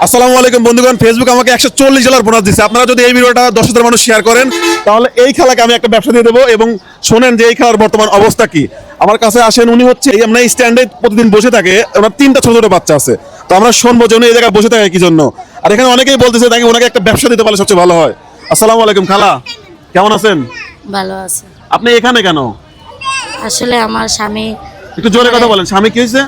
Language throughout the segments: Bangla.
আসসালামু আলাইকুম বন্ধুগণ, ফেসবুক আমাকে 140 ডলার বোনাস দিচ্ছে। আপনারা যদি এই ভিডিওটা 10,000 মানুষ শেয়ার করেন তাহলে এই খেলাকে আমি একটা ব্যবসা দিয়ে দেবো। এবং শোনেন যে এই খেলার বর্তমান অবস্থা কি। আমার কাছে আসেন, উনি হচ্ছে এই আমরা স্ট্যান্ডে প্রতিদিন বসে থাকে, ওনার 3টা ছোট ছোট বাচ্চা আছে। তো আমরা শুনবো যে উনি এই জায়গায় বসে থাকে কি জন্য। আর এখানে অনেকেই বলতেছে তাকে ওনাকে একটা ব্যবসা দিতে পারলে সবচেয়ে ভালো হয়। আসসালামু আলাইকুম খালা, কেমন আছেন? ভালো আছে। আপনি এখানে কেন? আসলে আমার স্বামী, একটু জোরে কথা বলেন। স্বামী কি হয়েছে?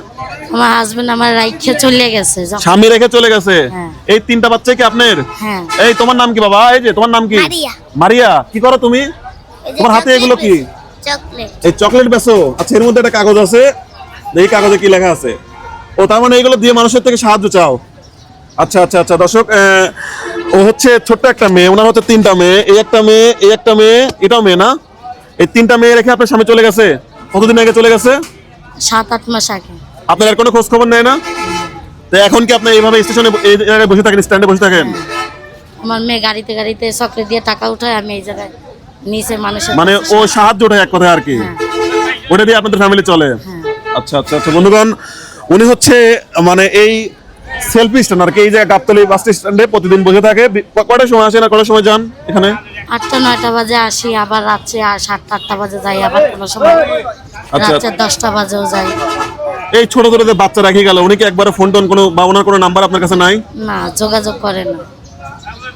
আমার হাজবেন্ড আমার রাইখে চলে গেছে। স্বামী রেখে চলে গেছে? হ্যাঁ। এই 3টা বাচ্চা কি আপনার? হ্যাঁ। এই তোমার নাম কি বাবা? এই যে তোমার নাম কি? মারিয়া। মারিয়া, কি করো তুমি? তোমার হাতে এগুলো কি? চকলেট। এই চকলেট বেচো? আচ্ছা, এর মধ্যে একটা কাগজ আছে, এই কাগজে কি লেখা আছে? ও তার মানে এইগুলো দিয়ে মানুষের থেকে সাহায্য চাও? আচ্ছা আচ্ছা আচ্ছা দর্শক, ও হচ্ছে ছোট্ট একটা মেয়ে, ওনার হচ্ছে 3টা মেয়ে, এই একটা মেয়ে, এই একটা মেয়ে, এটাও মেয়ে না? এই 3টা মেয়ে রেখে আপনার স্বামী চলে গেছে? কতদিন আগে চলে গেছে? 7-8 মাস আগে। আপনার আর কোনো খোঁজ খবর নেয় না? তো এখন কি আপনি এইভাবে স্টেশনে এই জায়গায় বসে থাকেন, স্ট্যান্ডে বসে থাকেন? আমার মেয়ে গাড়িতে গাড়িতে চকলেট দিয়ে টাকা উঠায়, আমি এই জায়গায় নিচে মানুষের মানে ও সাহায্য ওঠে এক কথায় আর কি, ওটা দিয়ে আপনাদের ফ্যামিলি চলে? আচ্ছা আচ্ছা আচ্ছা বন্ধুগণ, উনি হচ্ছে মানে এই সেলফি স্ট্যান্ড আর কি, এই জায়গায় গাবতলী বাস স্ট্যান্ডে প্রতিদিন বসে থাকে। কটার সময় আসেন আর কটার সময় যান এখানে? 8টা-9টা বাজে আসি, আবার রাত্রে 7টা-8টা বাজে যাই, আবার কোনো সময় আচ্ছা। রাত্রে 10টা বাজেও যাই। এই ছোট ছোট যে বাচ্চা রাখি গেল, উনি কি একবার ফোন টোন কোনো বা ওনার কোনো নাম্বার আপনার কাছে নাই? না, যোগাযোগ করে না।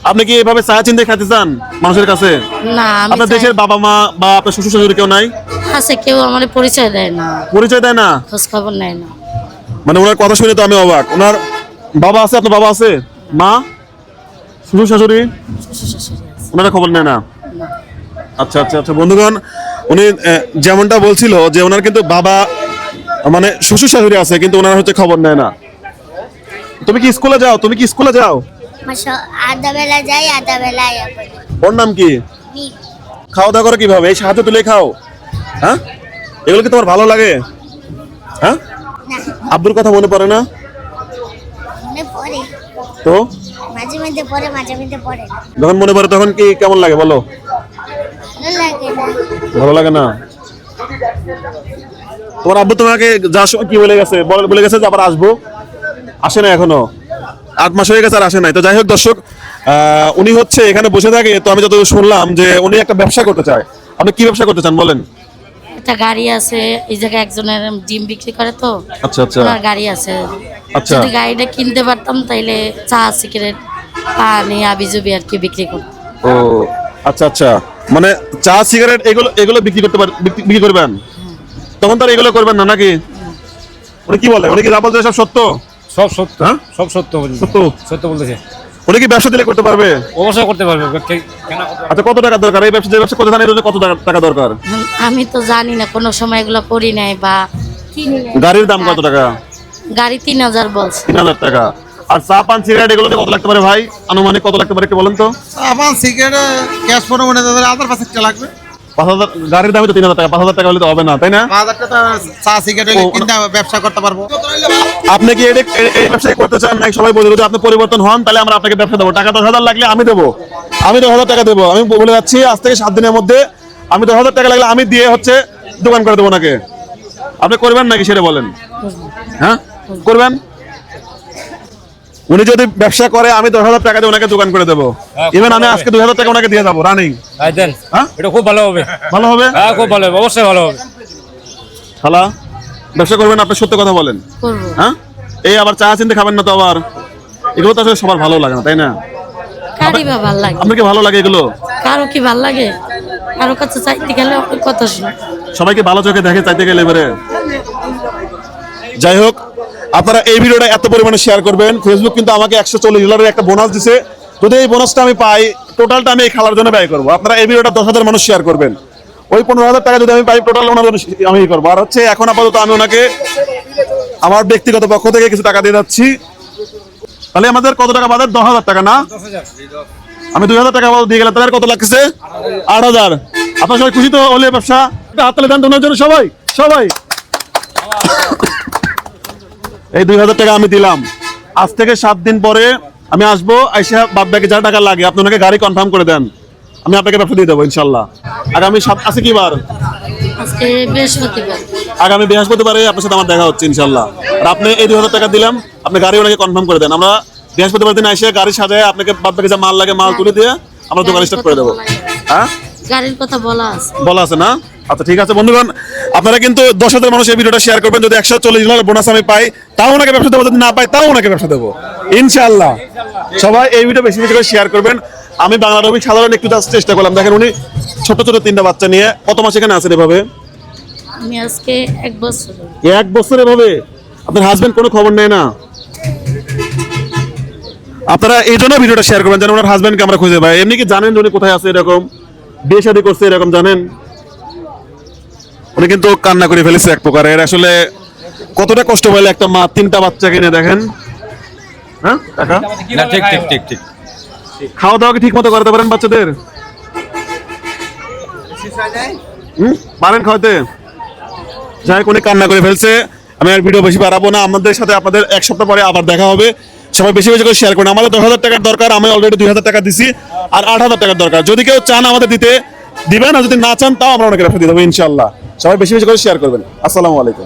আপনি কি এভাবে চা চিনতে খেতে চান মানুষের কাছে? না, আমি আপনার দেশের বাবা মা বা আপনার শ্বশুর শাশুড়ি কেউ নাই? আছে, কেউ আমার পরিচয় দেয় না, পরিচয় দেয় না? খোঁজ খবর নেয় না। মানে ওনার কথা শুনে তো আমি অবাক। ওনার বাবা আছে? আপনার বাবা আছে? মা, শ্বশুর শাশুড়ি, শ্বশুর শাশুড়ি আছে। ওনারা খবর নেয় না? না। আচ্ছা আচ্ছা আচ্ছা বন্ধুগণ, উনি যেমনটা বলছিল যে ওনার কিন্তু বাবা মানে শ্বশুর শাশুড়ি আছে, কিন্তু ওনারা হচ্ছে খবর নেয় না। তুমি কি স্কুলে যাও? তুমি কি স্কুলে যাও? আধা বেলা যাই, আধা বেলা আয়া পড়ি। ওর নাম কি? মিম। খাওয়া দাওয়া করো কিভাবে? এই সাহায্য তুলে খাও? হ্যাঁ, এগুলো কি তোমার ভালো লাগে? হ্যাঁ, না, আব্বুর কথা মনে পড়ে না? মনে পড়ে, তো মাঝে মধ্যে পড়ে, মাঝে মধ্যে পড়ে না। যখন মনে পড়ে তখন কি কেমন লাগে বলো? ভালো লাগে না। ভালো লাগে না? তোমার আব্বু তোমাকে যাওয়ার সময় কি বলে গেছে? বলে গেছে যে আবার আসবো? আসে না এখনো? 8 মাস হয়ে গেছে আর আসে নাই। তো যাই হোক দর্শক, উনি হচ্ছে এখানে বসে থাকে। তো আমি যতদূর শুনলাম যে উনি একটা ব্যবসা করতে চায়। আপনি কি ব্যবসা করতে চান বলেন? একটা গাড়ি আছে, এই জায়গায় একজনের ডিম বিক্রি করে, তো আচ্ছা আচ্ছা ওনার গাড়ি আছে। আচ্ছা। যদি গাড়িটা কিনতে পারতাম তাইলে চা, সিগারেট, পানি, আবিজুবি আর কি বিক্রি করতাম। ও আচ্ছা আচ্ছা, মানে চা সিগারেট এগুলো এগুলো বিক্রি করতে বিক্রি করবেন? তখন তো আর এগুলো করবেন না নাকি? উনি কি বলে? উনি কি যা বলছে সব সত্য? সব সত্য, হ্যাঁ? সব সত্য বলছে। সত্য? সত্য বলতেছে। উনি কি ব্যবসা দিলে করতে পারবে? অবশ্যই করতে পারবে। কেন করতে পারবে? আচ্ছা, কত টাকা দরকার এই ব্যবসা? যে ব্যবসা করতে চান এর জন্য কত টাকা দরকার? আমি তো জানি না, কোনো সময় এগুলো করি নাই বা কিনি নাই। গাড়ির দাম কত টাকা? গাড়ি 3000 বলছে। 3000 টাকা। আর চা পান সিগারেট এগুলোতে কত লাগতে পারে ভাই? আনুমানিক কত লাগতে পারে একটু বলেন তো? আমার সিগারেট ক্যাশ ফোনে মনে হয় আদার পাশে একটা লাগবে। 5000। গাড়ির দামই তো 3000 টাকা, 5000 টাকা হলে তো হবে না, তাই না? 5000 টাকা চা সিগারেট কিনতে ব্যবসা করতে পারবো। আপনি কি এই ব্যবসা করতে চান নাকি? সবাই বলে যদি আপনি পরিবর্তন হন তাহলে আমরা আপনাকে ব্যবসা দেবো। টাকা 10,000 লাগলে আমি দেবো, আমি 10,000 টাকা দেবো। আমি বলে যাচ্ছি আজ থেকে 7 দিনের মধ্যে আমি 10,000 টাকা লাগলে আমি দিয়ে হচ্ছে দোকান করে দেবো নাকি? আপনি করবেন নাকি সেটা বলেন? হ্যাঁ করবেন? উনি যদি ব্যবসা করে আমি 10,000 টাকা দিয়ে ওনাকে দোকান করে দেবো। হ্যাঁ, ইভেন আমি আজকে 2000 টাকা ওনাকে দিয়ে যাবো রানিং। হ্যাঁ, দেন। হ্যাঁ? এটা খুব ভালো হবে। ভালো হবে? হ্যাঁ, খুব ভালো হবে, অবশ্যই ভালো হবে। খালা, ব্যবসা করবেন? আপনি সত্য কথা বলেন। করবো। হ্যাঁ, এই আবার চা চিনতে খাবেন না তো আবার? এগুলো তো আসলে সবার ভালো লাগে না, তাই না? কারি বা ভাল লাগে? আপনার কি ভালো লাগে এগুলো? কারো কি ভাল লাগে? কারো কাছে চাইতে গেলে অনেক কথা শুনে। সবাইকে ভালো চোখে দেখে চাইতে গেলে এবারে। যাই হোক, আপনারা এই ভিডিওটা এত পরিমাণে শেয়ার করবেন। ফেসবুক কিন্তু আমাকে 140 ডলারের একটা বোনাস দিছে। যদি এই বোনাসটা আমি পাই, টোটালটা আমি এই খেলার জন্য ব্যয় করবো। আপনারা এই ভিডিওটা 10,000 মানুষ শেয়ার করবেন। ওই 15,000 টাকা যদি আমি পাই, টোটাল ওনার জন্য আমি করবো। আর হচ্ছে এখন আপাতত আমি ওনাকে আমার ব্যক্তিগত পক্ষ থেকে কিছু টাকা দিয়ে যাচ্ছি। তাহলে আমাদের কত টাকা বাদে? 10,000 টাকা না? আমি 2,000 টাকা দিয়ে গেলাম, তাদের কত লাগছে? 8,000। আপনার সবাই খুশি তো হলে? ব্যবসা হাততালি দেন ওনার জন্য সবাই সবাই। এই 2,000 টাকা আমি দিলাম। আজ থেকে 7 দিন পরে আমি আসবো, আইসা বাদ বাকি যা টাকা লাগে আপনি ওনাকে গাড়ি কনফার্ম করে দেন, আমি আপনাকে ব্যবসা দিয়ে দেবো ইনশাল্লাহ। আগামী আছে কি বার? আজকে বৃহস্পতিবার। আগামী বৃহস্পতিবারে আপনার সাথে আমার দেখা হচ্ছে ইনশাল্লাহ। আর আপনি এই 2,000 টাকা দিলাম, আপনি গাড়ি ওনাকে কনফার্ম করে দেন। আমরা বৃহস্পতিবার দিন এসে গাড়ি সাজায় আপনাকে বাদ বাকি যা মাল লাগে মাল তুলে দিয়ে আমরা দোকান স্টার্ট করে দেবো। হ্যাঁ, গাড়ির কথা বলা আছে। বলা আছে না? আচ্ছা ঠিক আছে বন্ধুগণ, আপনারা কিন্তু 10,000 মানুষ এই ভিডিওটা শেয়ার করবেন। যদি 140 ডলার বোনাস আমি পাই তাও ওনাকে ব্যবসা দেবো, যদি না পাই তাও ওনাকে ব্যবসা দেবো ইনশাআল্লাহ। সবাই এই ভিডিও বেশি বেশি করে শেয়ার করবেন। আমি বাংলা রবি সাধারণ একটু জাস্ট চেষ্টা করলাম। দেখেন উনি ছোট ছোট 3টা বাচ্চা নিয়ে কত মাস এখানে আছেন এভাবে? আমি আজকে 1 বছর। 1 বছর এভাবে? আপনার হাজবেন্ড কোনো খবর নেয় না? আপনারা এই জন্য ভিডিওটা শেয়ার করবেন যেন ওনার হাজবেন্ডকে আমরা খুঁজে পাই। এমনি কি জানেন যে উনি কোথায় আছে? এরকম বিয়ে শাদী করছে এরকম জানেন? উনি কিন্তু কান্না করে ফেলেছে এক প্রকারের। আসলে কতটা কষ্ট পাইলে একটা মা 3টা বাচ্চা কিনে, দেখেন। হ্যাঁ কাকা, না ঠিক ঠিক ঠিক ঠিক খাওয়া দাওয়া কি ঠিক মতো করাতে পারেন বাচ্চাদের? পারেন খাওয়াতে? যাই হোক, উনি কান্না করে ফেলছে। আমি আর ভিডিও বেশি বাড়াবো না। আমাদের সাথে আপনাদের 1 সপ্তাহ পরে আবার দেখা হবে। সবাই বেশি বেশি করে শেয়ার করুন। আমাদের 10,000 টাকার দরকার, আমি অলরেডি 2,000 টাকা দিছি, আর 8,000 টাকার দরকার। যদি কেউ চান আমাদের দিতে দিবেন, আর যদি না চান তাও আমরা ওনাকে রেফার দিয়ে দেবো ইনশাআল্লাহ। সবাই বেশি বেশি করে শেয়ার করবেন। আসসালামু আলাইকুম।